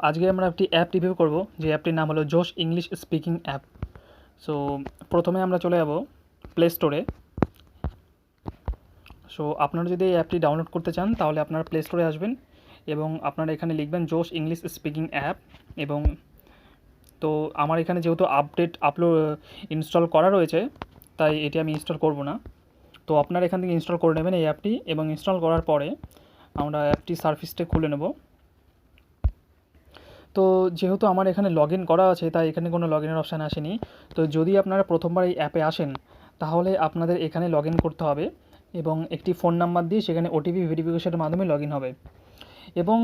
আজকে আমরা একটি অ্যাপ রিভিউ করব, যে অ্যাপটির নাম হলো জোশ ইংলিশ স্পিকিং অ্যাপ। সো প্রথমে আমরা চলে যাব প্লে স্টোরে। সো আপনারা যদি এই অ্যাপটি ডাউনলোড করতে চান তাহলে আপনারা প্লে স্টোরে আসবেন এবং আপনারা এখানে লিখবেন জোশ ইংলিশ স্পিকিং অ্যাপ। এবং তো আমার এখানে যেহেতু আপলোড ইনস্টল করা রয়েছে, তাই এটি আমি ইনস্টল করব না। তো আপনারা এখান থেকে ইনস্টল করে নেবেন এই অ্যাপটি, এবং ইনস্টল করার পরে আমরা অ্যাপটি সার্ভিসটা খুলে নেব। তো যেহেতু আমার এখানে লগ ইন করা আছে, তাই এখানে কোনো লগ ইনের অপশান আসেনি। তো যদি আপনারা প্রথমবার এই অ্যাপে আসেন তাহলে আপনাদের এখানে লগ ইন করতে হবে এবং একটি ফোন নাম্বার দিয়ে সেখানে ওটিপি ভেরিফিকেশনের মাধ্যমে লগ ইন হবে। এবং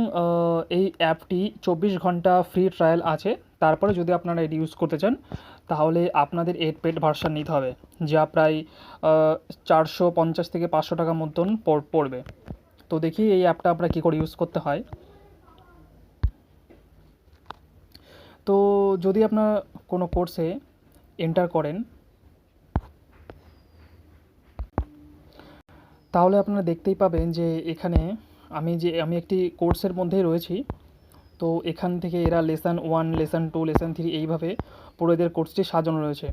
এই অ্যাপটি 24 ঘন্টা ফ্রি ট্রায়াল আছে। তারপরে যদি আপনারা এটি ইউজ করতে চান তাহলে আপনাদের এর পেড ভার্সন নিতে হবে, যা প্রায় 450 থেকে 500 টাকা মতন পড়বে। তো দেখি এই অ্যাপটা আপনারা কী করে ইউজ করতে হয়। তো যদি আপনার কোনো কোর্সে এন্টার করেন তাহলে আপনারা দেখতেই পাবেন যে এখানে আমি একটি কোর্সের মধ্যেই রয়েছি। তো এখান থেকে এরা লেসন 1, লেসন 2, লেসন 3 এইভাবে পুরো এদের কোর্সটি সাজানো রয়েছে।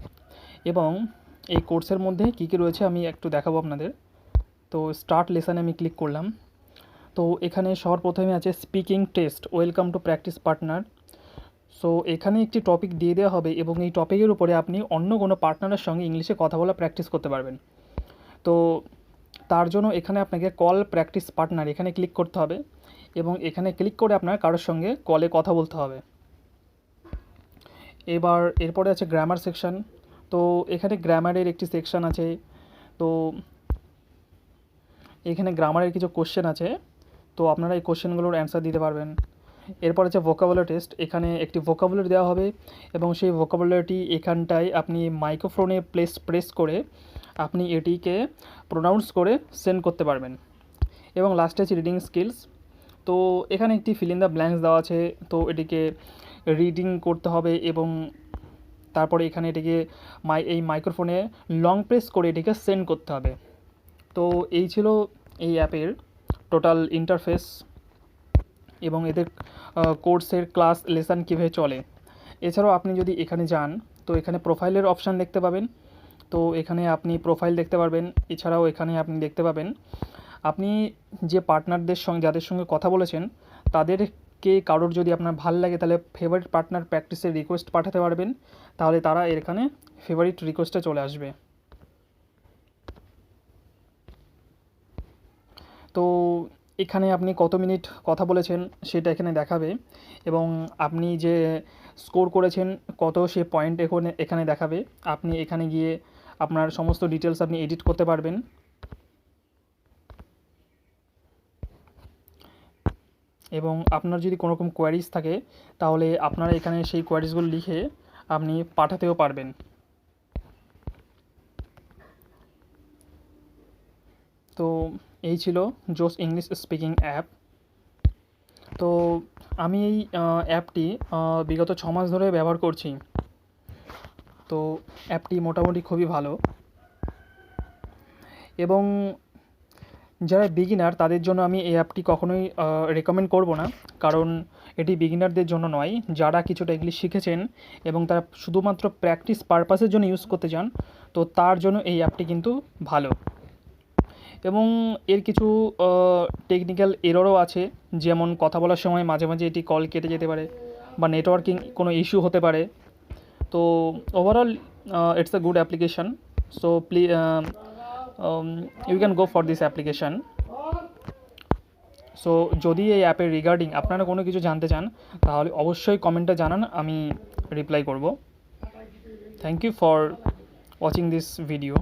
এবং এই কোর্সের মধ্যে কী কী রয়েছে আমি একটু দেখাবো আপনাদের। তো স্টার্ট লেসনে আমি ক্লিক করলাম। তো এখানে সবার প্রথমে আছে speaking test, welcome to practice partner. So এখানে একটি টপিক দিয়ে দেওয়া হবে এবং এই টপিকের উপরে আপনি অন্য কোনো পার্টনারের সঙ্গে ইংলিশে কথা বলা প্র্যাকটিস করতে পারবেন। তো তার জন্য এখানে আপনাকে কল প্র্যাকটিস পার্টনার এখানে ক্লিক করতে হবে এবং এখানে ক্লিক করে আপনার কারোর সঙ্গে কলে কথা বলতে হবে। এরপরে আছে গ্রামার সেকশন। তো এখানে গ্রামারের একটি সেকশন আছে। তো এখানে গ্রামারের কিছু কোশ্চেন আছে, তো আপনারা এই কোশ্চেনগুলোর অ্যান্সার দিতে পারবেন। এরপর আছে ভোকাবুলারি টেস্ট। এখানে একটি ভোকাবুলারি দেওয়া হবে এবং সেই ভোকাবুলারিটি এখানটায় আপনি মাইক্রোফোনে প্রেস করে আপনি এটিকে প্রোনাউন্স করে সেন্ড করতে পারবেন। এবং লাস্টে আছে রিডিং স্কিলস। তো এখানে একটি ফিল ইন দ্য ব্ল্যাঙ্কস দেওয়া আছে, তো এটিকে রিডিং করতে হবে এবং তারপরে এখানে এটিকে এই মাইক্রোফোনে লং প্রেস করে এটিকে সেন্ড করতে হবে। তো এই ছিল এই অ্যাপের টোটাল ইন্টারফেস এবং এদের কোর্সের ক্লাস লেসন কীভাবে চলে। এছাড়াও আপনি যদি এখানে যান তো এখানে প্রোফাইলের অপশান দেখতে পাবেন। তো এখানে আপনি প্রোফাইল দেখতে পারবেন। এছাড়াও এখানে আপনি দেখতে পাবেন আপনি যে পার্টনারদের সঙ্গে যাদের সঙ্গে কথা বলেছেন তাদেরকে কারোর যদি আপনার ভালো লাগে তাহলে ফেভারিট পার্টনার প্র্যাকটিসের রিকোয়েস্ট পাঠাতে পারবেন, তাহলে তারা এখানে ফেভারিট রিকোয়েস্টে চলে আসবে। তো এখানে আপনি কত মিনিট কথা বলেছেন সেটা এখানে দেখাবে এবং আপনি যে স্কোর করেছেন কত সে পয়েন্ট এখানে দেখাবে। আপনি এখানে গিয়ে আপনার সমস্ত ডিটেলস আপনি এডিট করতে পারবেন। এবং আপনার যদি কোনো রকম কোয়ারিজ থাকে তাহলে আপনারা এখানে সেই কোয়ারিজগুলো লিখে আপনি পাঠাতেও পারবেন। তো এই ছিল জোশ ইংলিশ স্পিকিং অ্যাপ। তো আমি এই অ্যাপটি বিগত 6 মাস ধরে ব্যবহার করছি। তো অ্যাপটি মোটামুটি খুবই ভালো এবং যারা বিগিনার তাদের জন্য আমি এই অ্যাপটি কখনোই রেকমেন্ড করব না, কারণ এটি বিগিনারদের জন্য নয়। যারা কিছুটা ইংলিশ শিখেছেন এবং তারা শুধুমাত্র প্র্যাকটিস পারপাসের জন্য ইউজ করতে চান তো তার জন্য এই অ্যাপটি কিন্তু ভালো। এবং এর কিছু টেকনিক্যাল এররও আছে, যেমন কথা বলার সময় মাঝে মাঝে এটি কল কেটে যেতে পারে বা নেটওয়ার্কিং কোনো ইস্যু হতে পারে। তো overall it's a good application. So please you can go for this application. সো যদি এই অ্যাপের রিগার্ডিং আপনারা কোনো কিছু জানতে চান তাহলে অবশ্যই কমেন্টে জানান, আমি রিপ্লাই করব। Thank you for watching this video.